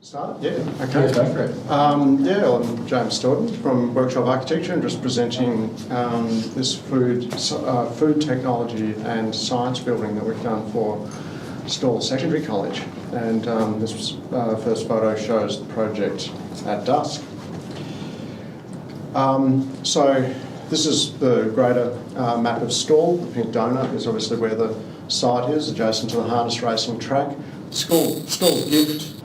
Start? Yeah, okay. Yeah, go for it. Yeah, I'm James Staunton from Workshop Architecture and just presenting this food technology and science building that we've done for Stawell Secondary College. And this first photo shows the project at dusk. So this is the greater map of Stawell. The pink donut is obviously where the site is, adjacent to the harness racing track. Stawell Gift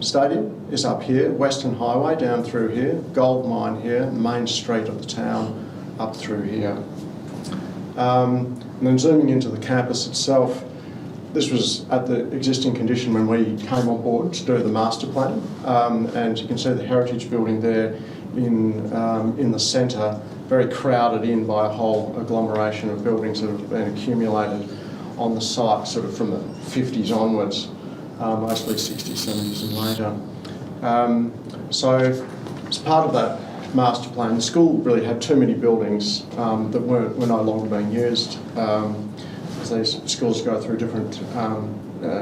Stadium is up here, Western Highway down through here, gold mine here, main street of the town up through here. And then zooming into the campus itself, this was at the existing condition when we came on board to do the master plan, and you can see the heritage building there in the centre, very crowded in by a whole agglomeration of buildings that have been accumulated on the site sort of from the 50s onwards. Mostly 60s, 70s and later. So as part of that master plan, the school really had too many buildings that were no longer being used. As these schools go through different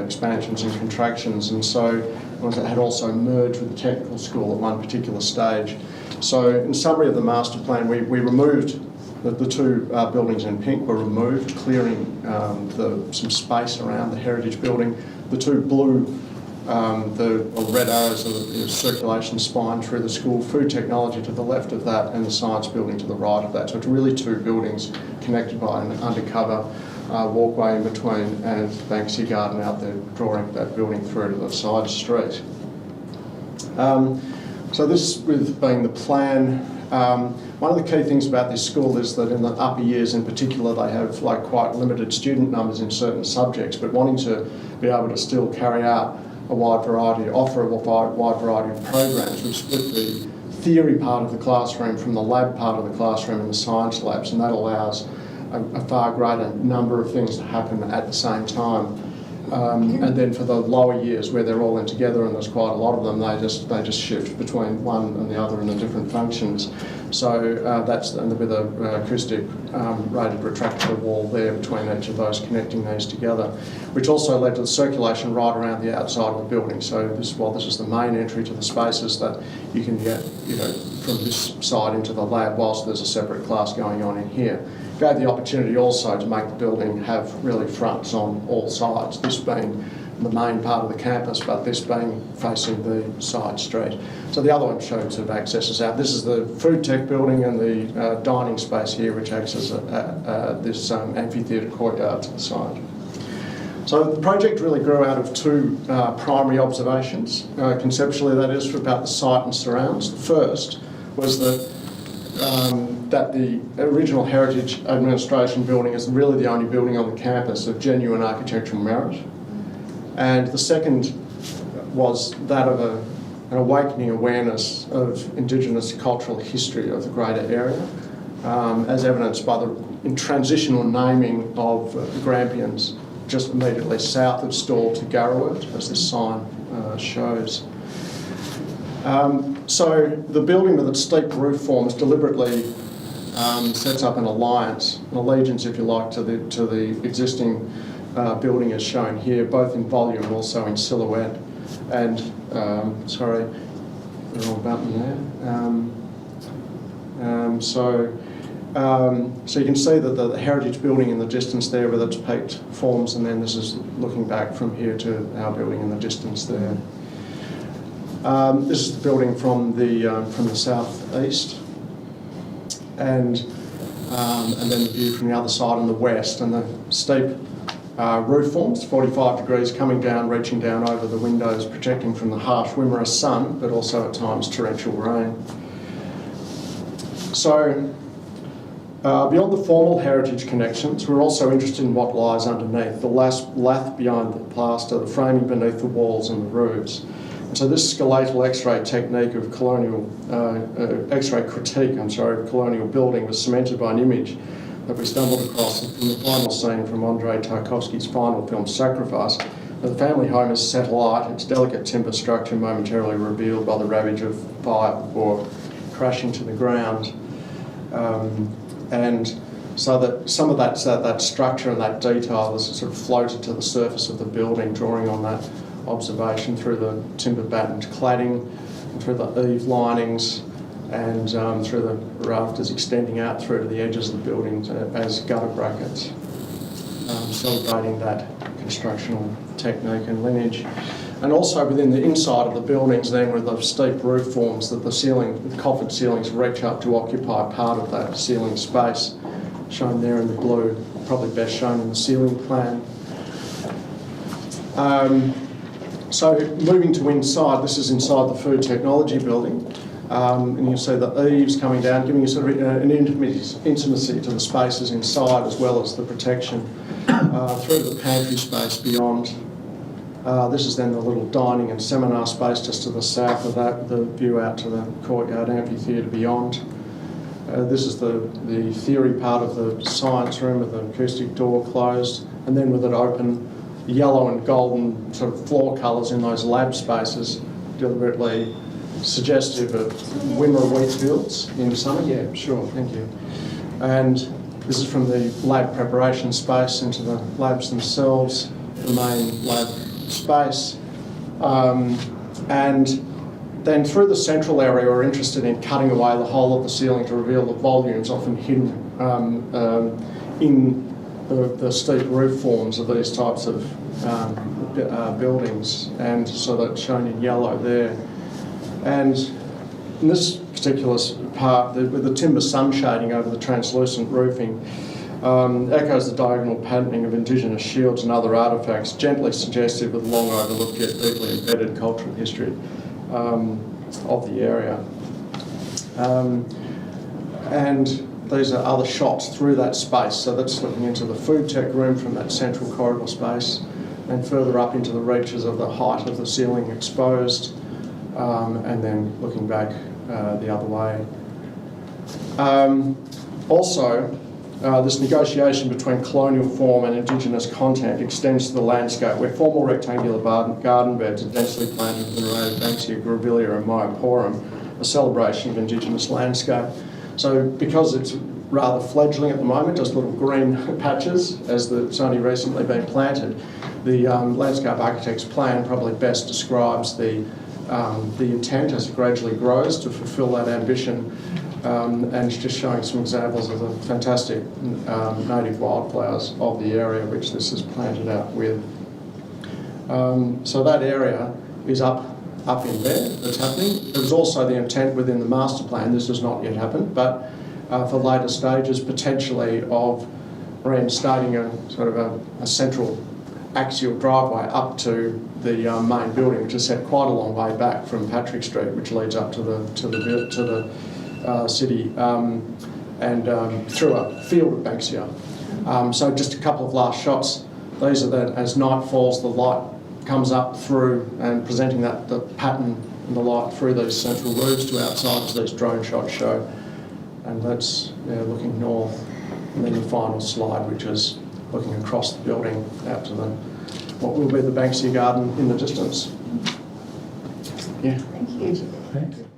expansions and contractions, and so it had also merged with the technical school at one particular stage. So in summary of the master plan, we removed the two buildings in pink were removed, clearing some space around the heritage building. The two blue, the red arrows are the circulation spine through the school, food technology to the left of that, and the science building to the right of that. So it's really two buildings connected by an undercover walkway in between, and Banksia Garden out there drawing that building through to the side street. So this with being the plan, one of the key things about this school is that in the upper years in particular they have like quite limited student numbers in certain subjects, but wanting to be able to still carry out a wide variety, offer a wide variety of programs. We've split the theory part of the classroom from the lab part of the classroom in the science labs, and that allows a far greater number of things to happen at the same time. And then for the lower years where they're all in together and there's quite a lot of them, they just shift between one and the other in the different functions. So that's with a acoustic rated retractable wall there between each of those, connecting these together, which also led to the circulation right around the outside of the building. So while this is the main entry to the spaces that you can get, from this side into the lab, whilst there's a separate class going on in here. Gave the opportunity also to make the building have really fronts on all sides, this being the main part of the campus, but this being facing the side street. So the other one showed sort of accesses out. This is the food tech building and the dining space here, which acts as this amphitheatre courtyard to the side. So the project really grew out of two primary observations, conceptually that is, for about the site and surrounds. The first was that the original Heritage Administration building is really the only building on the campus of genuine architectural merit. And the second was that of an awakening awareness of Indigenous cultural history of the greater area, as evidenced by the transitional naming of the Grampians just immediately south of Stawell to Garrawert, as this sign shows. So the building with its steep roof forms deliberately sets up an allegiance, if you like, to the existing building as shown here, both in volume and also in silhouette. And sorry, the wrong button there. So you can see that the heritage building in the distance there with its peaked forms, and then this is looking back from here to our building in the distance there. This is the building from the southeast, and then the view from the other side in the west, and the steep roof forms, 45 degrees, coming down, reaching down over the windows, protecting from the harsh Wimmera sun, but also at times torrential rain. So beyond the formal heritage connections, we're also interested in what lies underneath, the lath behind the plaster, the framing beneath the walls and the roofs. So this skeletal X-ray technique of colonial, X-ray critique, of colonial building was cemented by an image that we stumbled across from the final scene from Andrei Tarkovsky's final film, Sacrifice. The family home is set alight, its delicate timber structure momentarily revealed by the ravage of fire before crashing to the ground. And so that some of that structure and that detail is sort of floated to the surface of the building, drawing on observation through the timber battened cladding, through the eave linings, and through the rafters extending out through to the edges of the buildings as gutter brackets, celebrating that constructional technique and lineage. And also within the inside of the buildings then with the steep roof forms that the coffered ceilings reach up to occupy part of that ceiling space, shown there in the blue, probably best shown in the ceiling plan. So moving to inside, this is inside the food technology building. And you see the eaves coming down, giving you sort of an intimacy to the spaces inside as well as the protection through the pantry space beyond. This is then the little dining and seminar space just to the south of that, the view out to the courtyard amphitheatre beyond. This is the theory part of the science room with the acoustic door closed, and then with it open, yellow and golden sort of floor colours in those lab spaces, deliberately suggestive of Wimmera wheat fields in summer. Yeah, sure, thank you. And this is from the lab preparation space into the labs themselves, the main lab space. And then through the central area, we're interested in cutting away the whole of the ceiling to reveal the volumes often hidden in the steep roof forms of these types of buildings, and so that's shown in yellow there. And in this particular part, with the timber sun shading over the translucent roofing, echoes the diagonal patterning of Indigenous shields and other artefacts, gently suggestive of the long overlooked yet deeply embedded cultural history of the area. And these are other shots through that space, so that's looking into the food tech room from that central corridor space, and further up into the reaches of the height of the ceiling exposed, and then looking back the other way. Also, this negotiation between colonial form and Indigenous content extends to the landscape, where formal rectangular garden beds are densely planted with the array of Banksia, grevillea and Myoporum, a celebration of Indigenous landscape. So because it's rather fledgling at the moment, just little green patches, as it's only recently been planted, the landscape architect's plan probably best describes the intent as it gradually grows to fulfil that ambition. And it's just showing some examples of the fantastic native wildflowers of the area which this is planted out with. So that area is up in there, that's happening. There was also the intent within the master plan, this has not yet happened, but for later stages potentially of reinstating a sort of a central axial driveway up to the main building, which is set quite a long way back from Patrick Street, which leads up to the city and through a field of Banksia. So just a couple of last shots. These are then as night falls, the light comes up through and presenting the pattern and the light through these central roofs to outside as these drone shots show. And that's looking north. And then the final slide, which is looking across the building out to what will be the Banksia garden in the distance. Yeah. Thank you. Thanks.